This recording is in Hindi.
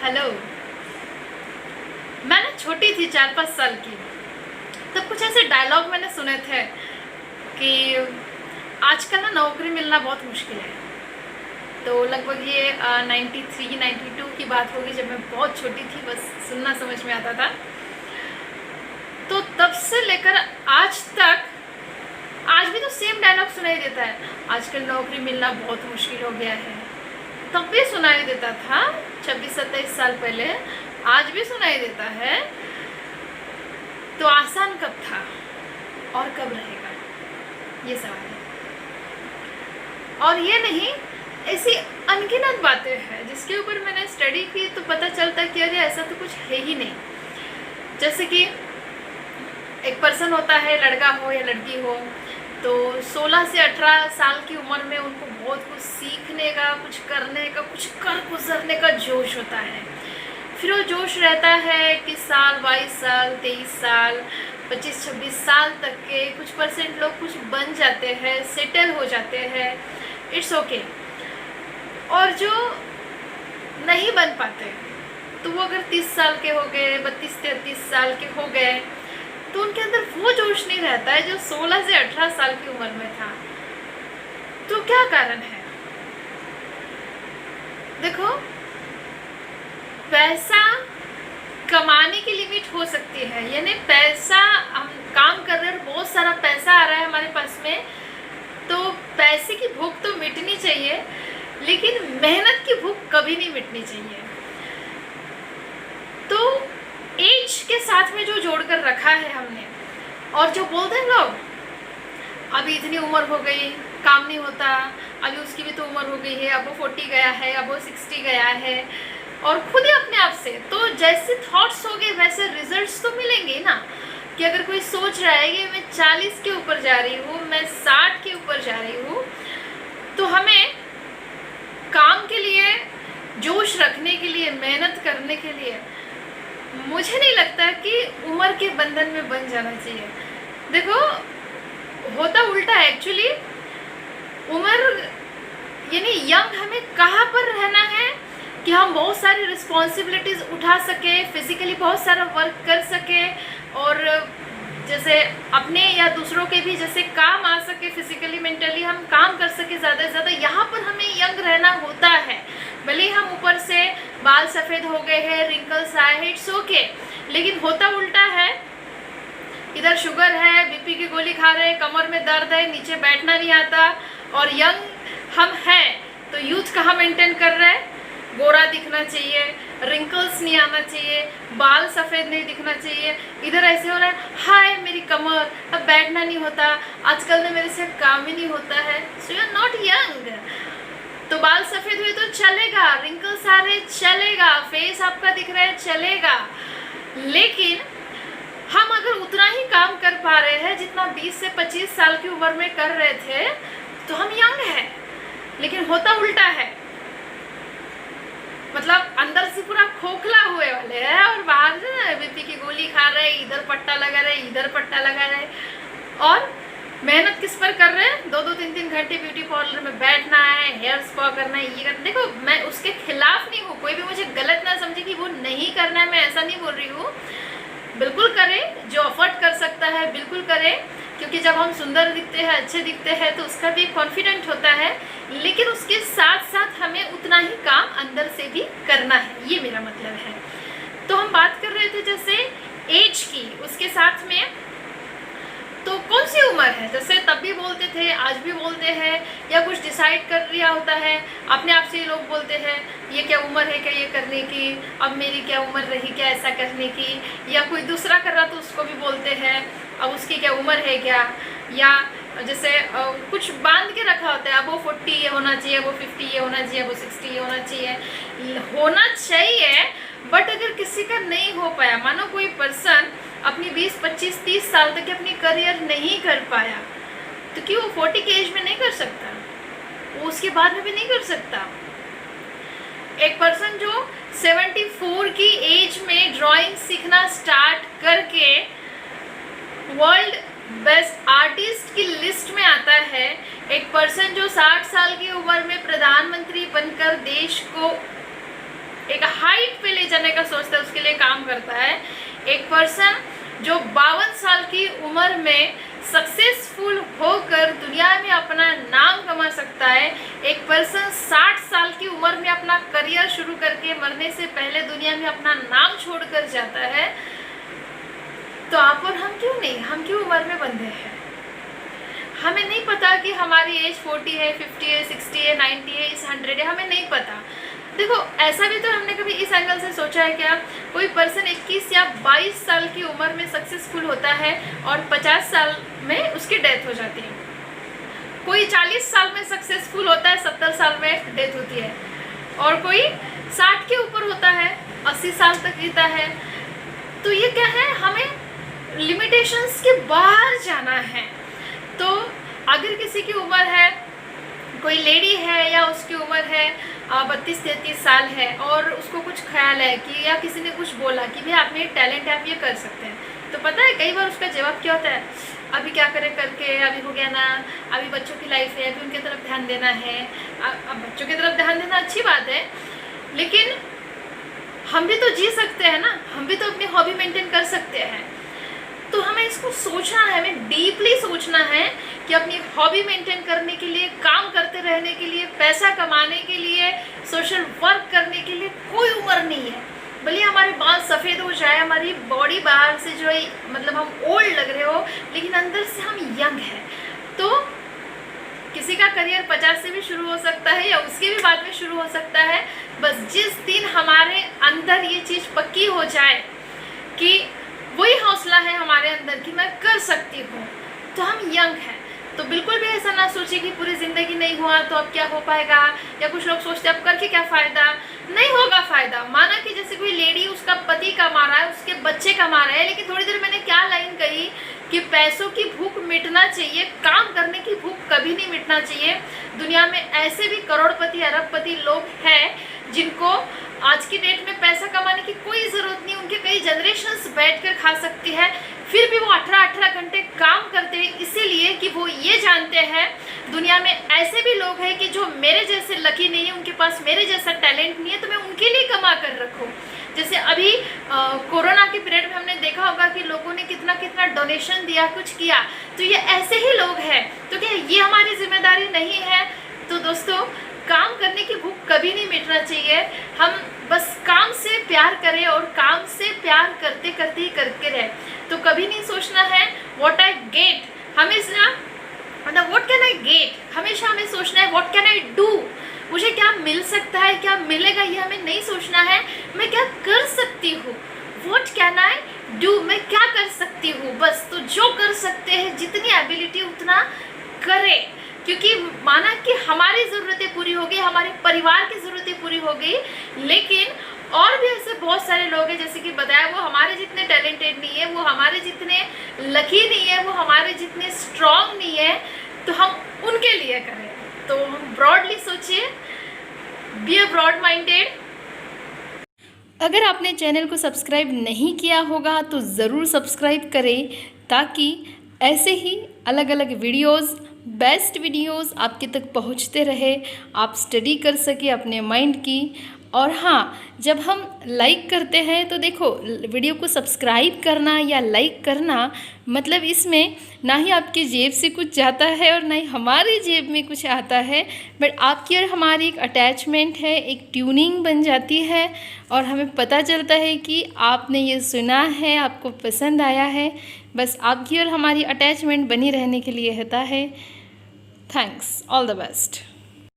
हेलो। मैं ना छोटी थी 4-5 साल की, तब कुछ ऐसे डायलॉग मैंने सुने थे कि आजकल ना नौकरी मिलना बहुत मुश्किल है। तो लगभग ये 93-92 की बात होगी, जब मैं बहुत छोटी थी, बस सुनना समझ में आता था। तो तब से लेकर आज तक आज भी तो सेम डायलॉग सुनाई देता है, आजकल नौकरी मिलना बहुत मुश्किल हो गया है। तब भी सुनाई देता था 26-27 साल पहले, आज भी सुनाई देता है। तो आसान कब था और कब रहेगा, ये सवाल है। और ये नहीं, ऐसी अनगिनत बातें हैं जिसके ऊपर मैंने स्टडी की तो पता चलता कि अरे ऐसा तो कुछ है ही नहीं। जैसे कि एक पर्सन होता है, लड़का हो या लड़की हो, तो 16 से 18 साल की उम्र में उनको बहुत कुछ सीखने का, कुछ करने का, कुछ कर गुजरने का जोश होता है। फिर वो जोश रहता है कि साल, 22 साल, 23 साल, 25-26 साल तक के कुछ परसेंट लोग कुछ बन जाते हैं, सेटल हो जाते हैं, इट्स ओके। और जो नहीं बन पाते तो वो अगर 30 साल के हो गए, 32-33 साल के हो गए, तो उनके अंदर वो जोश नहीं रहता है जो 16 से 18 साल की उम्र में था। तो क्या कारण है? देखो, पैसा कमाने की लिमिट हो सकती है, यानी पैसा, हम काम कर रहे हैं, बहुत सारा पैसा आ रहा है हमारे पास में, तो पैसे की भूख तो मिटनी चाहिए, लेकिन मेहनत की भूख कभी नहीं मिटनी चाहिए। तो एज के साथ में जो जोड़कर रखा है हमने, और जो बोलते हैं लोग अभी इतनी उम्र हो गई, काम नहीं होता, अभी उसकी भी तो उम्र हो गई है, अब वो 40 गया है, अब वो 60 गया है, और खुद ही अपने आप से तो जैसे थॉट्स हो गए वैसे रिजल्ट्स तो मिलेंगे ना। कि अगर कोई सोच रहा है कि मैं 40 के ऊपर जा रही हूँ, मैं 60 के ऊपर जा रही हूँ, तो हमें काम के लिए, जोश रखने के लिए, मेहनत करने के लिए मुझे नहीं लगता कि उम्र के बंधन में बन जाना चाहिए। देखो, होता उल्टा है एक्चुअली। उम्र यानी यंग हमें कहाँ पर रहना है कि हम बहुत सारी रिस्पॉन्सिबिलिटीज़ उठा सके, फिजिकली बहुत सारा वर्क कर सके, और जैसे अपने या दूसरों के भी जैसे काम आ सके, फिजिकली मेंटली हम काम कर सके ज़्यादा से ज़्यादा। यहाँ पर हमें यंग रहना होता है। भले ही हम ऊपर से बाल सफ़ेद हो गए हैं, रिंकल्स आए हैं, इट्स ओके, लेकिन होता उल्टा है। इधर शुगर है, बीपी की गोली खा रहे हैं, कमर में दर्द है, नीचे बैठना नहीं आता, और यंग हम हैं तो यूथ कहाँ मेंटेन कर रहे हैं? गोरा दिखना चाहिए, रिंकल्स नहीं आना चाहिए, बाल सफ़ेद नहीं दिखना चाहिए। इधर ऐसे हो रहा है, हाय मेरी कमर, अब बैठना नहीं होता, आजकल में मेरे से काम ही नहीं होता है। So you are not young. तो बाल सफ़ेद हुए तो चलेगा, रिंकल्स आ रहे चलेगा, फेस आपका दिख रहा है चलेगा, लेकिन हम अगर उतना ही काम कर पा रहे हैं जितना 20 से 25 साल की उम्र में कर रहे थे, तो हम यंग हैं। लेकिन होता उल्टा है, मतलब अंदर से पूरा खोखला हुए वाले हैं और बाहर से बीपी की गोली खा रहे, इधर पट्टा लगा रहे, इधर पट्टा लगा रहे, और मेहनत किस पर कर रहे हैं? 2-2, 3-3 घंटे ब्यूटी पार्लर में बैठना है, हेयर स्पा करना है, ये करना। देखो, मैं उसके खिलाफ नहीं हूँ, कोई भी मुझे गलत ना समझे कि वो नहीं करना है, मैं ऐसा नहीं बोल रही हूँ। बिल्कुल करें, जो अफोर्ड कर सकता है बिल्कुल करें, क्योंकि जब हम सुंदर दिखते हैं, अच्छे दिखते हैं, तो उसका भी कॉन्फिडेंट होता है, लेकिन उसके साथ साथ हमें उतना ही काम अंदर से भी करना है, ये मेरा मतलब है। तो हम बात कर रहे थे जैसे एज की, उसके साथ में तो कौन सी उम्र है, जैसे तब भी बोलते थे, आज भी बोलते हैं, या कुछ डिसाइड कर लिया होता है अपने आप से। लोग बोलते हैं ये क्या उम्र है क्या ये करने की, अब मेरी क्या उम्र रही क्या ऐसा करने की, या कोई दूसरा कर रहा तो उसको भी बोलते हैं अब उसकी क्या उम्र है क्या, या जैसे कुछ बांध के रखा होता है, अब वो 40 ये होना चाहिए, वो 50 ये होना चाहिए, वो 60 ये होना चाहिए। बट अगर किसी का नहीं हो पाया, मानो कोई पर्सन अपनी 20, 25, 30 साल तक अपनी करियर नहीं कर पाया, तो क्यों वो 40 के एज में नहीं कर सकता? वो उसके बाद में भी नहीं कर सकता। एक पर्सन जो 74 की एज में ड्राइंग सीखना स्टार्ट करके वर्ल्ड बेस्ट आर्टिस्ट की लिस्ट में आता है, एक पर्सन जो 60 साल की उम्र में प्रधानमंत्री बनकर देश को एक हाइट पे ले जाने का सोचता है, उसके लिए काम करता है। एक पर्सन जो 52 साल की उम्र में सक्सेसफुल होकर दुनिया में अपना नाम कमा सकता है। एक पर्सन 60 साल की उम्र में अपना करियर शुरू करके मरने से पहले दुनिया में अपना नाम छोड़कर जाता है। तो आप और हम क्यों नहीं, हम क्यों उम्र में बंधे हैं? हमें नहीं पता कि हमारी एज 40 है, 50 है, 60 है, 90 है, 100 है, हमें नहीं पता। देखो, ऐसा भी तो हमने कभी इस एंगल से सोचा है क्या? कोई पर्सन 21 या 22 साल की उम्र में सक्सेसफुल होता है और 50 साल में उसकी डेथ हो जाती है। कोई 40 साल में सक्सेसफुल होता है, 70 साल में डेथ होती है। और कोई 60 के ऊपर होता है, 80 साल तक जीता है। तो ये क्या है, हमें लिमिटेशंस के बाहर जाना है। तो अगर किसी की उम्र है, कोई लेडी है या उसकी उम्र है 32-33 साल है और उसको कुछ ख्याल है कि या किसी ने कुछ बोला कि भाई आप में टैलेंट है, आप ये कर सकते हैं, तो पता है कई बार उसका जवाब क्या होता है? अभी क्या करें करके, अभी हो गया ना, अभी बच्चों की लाइफ है, अभी उनकी तरफ ध्यान देना है। अब बच्चों की तरफ ध्यान देना अच्छी बात है, लेकिन हम भी तो जी सकते हैं ना, हम भी तो अपनी हॉबी मेंटेन कर सकते हैं। तो हमें इसको सोचना है, हमें डीपली सोचना है कि अपनी हॉबी मेंटेन करने के लिए, काम करते रहने के लिए, पैसा कमाने के लिए, सोशल वर्क करने के लिए कोई उम्र नहीं है। भले हमारे बाल सफ़ेद हो जाए, हमारी बॉडी बाहर से जो है मतलब हम ओल्ड लग रहे हो, लेकिन अंदर से हम यंग हैं। तो किसी का करियर 50 से भी शुरू हो सकता है या उसके भी बाद में शुरू हो सकता है। बस जिस दिन हमारे अंदर ये चीज़ पक्की हो जाए कि वही हौसला है हमारे अंदर कि मैं कर सकती हूँ, तो हम यंग हैं। तो बिल्कुल भी ऐसा ना सोचिए कि पूरी ज़िंदगी नहीं हुआ तो अब क्या हो पाएगा, या कुछ लोग सोचते अब करके क्या फ़ायदा। नहीं होगा फ़ायदा। माना कि जैसे कोई लेडी, उसका पति कमा रहा है, उसके बच्चे कमा रहे हैं, लेकिन थोड़ी देर मैंने क्या लाइन कही कि पैसों की भूख मिटना चाहिए, काम करने की भूख कभी नहीं मिटना चाहिए। दुनिया में ऐसे भी करोड़पति, अरबपति लोग हैं जिनको आज की डेट में पैसा कमाने की कोई ज़रूरत नहीं, उनके कई जनरेशन्स बैठकर खा सकती है, फिर भी वो 18-18 घंटे काम करते हैं, इसीलिए कि वो ये जानते हैं दुनिया में ऐसे भी लोग हैं कि जो मेरे जैसे लकी नहीं है, उनके पास मेरे जैसा टैलेंट नहीं है, तो मैं उनके लिए कमा कर रखूँ। जैसे अभी कोरोना के पीरियड में हमने देखा होगा कि लोगों ने कितना कितना डोनेशन दिया, कुछ किया, तो ये ऐसे ही लोग हैं। तो क्या ये हमारी जिम्मेदारी नहीं है? तो दोस्तों, काम करने की भूख कभी नहीं मिटना चाहिए। हम बस काम से प्यार करें और काम से प्यार करते करते ही करके रहे। तो कभी नहीं सोचना है व्हाट आई गेट, हमेशा मतलब व्हाट कैन आई गेट, हमेशा हमें सोचना है व्हाट कैन आई डू, मुझे क्या मिल सकता है, क्या मिलेगा, ये हमें नहीं सोचना है। मैं क्या कर सकती हूँ, व्हाट कैन आई डू, मैं क्या कर सकती हूँ, बस। तो जो कर सकते हैं, जितनी एबिलिटी उतना करें, क्योंकि माना कि हमारी ज़रूरतें पूरी हो गई, हमारे परिवार की ज़रूरतें पूरी हो गई, लेकिन और भी ऐसे बहुत सारे लोग हैं, जैसे कि बताया, वो हमारे जितने टैलेंटेड नहीं है, वो हमारे जितने लकी नहीं है, वो हमारे जितने स्ट्रॉन्ग नहीं है, तो हम उनके लिए करें। तो हम ब्रॉडली सोचिए, बी अ ब्रॉड माइंडेड। अगर आपने चैनल को सब्सक्राइब नहीं किया होगा तो ज़रूर सब्सक्राइब करें, ताकि ऐसे ही अलग अलग वीडियोस, बेस्ट वीडियोस आपके तक पहुंचते रहे, आप स्टडी कर सके अपने माइंड की। और हाँ, जब हम लाइक करते हैं तो देखो, वीडियो को सब्सक्राइब करना या लाइक करना मतलब इसमें ना ही आपकी जेब से कुछ जाता है और ना ही हमारी जेब में कुछ आता है, बट आपकी और हमारी एक अटैचमेंट है, एक ट्यूनिंग बन जाती है और हमें पता चलता है कि आपने ये सुना है, आपको पसंद आया है। बस आपकी और हमारी अटैचमेंट बनी रहने के लिए होता है। Thanks, all the best.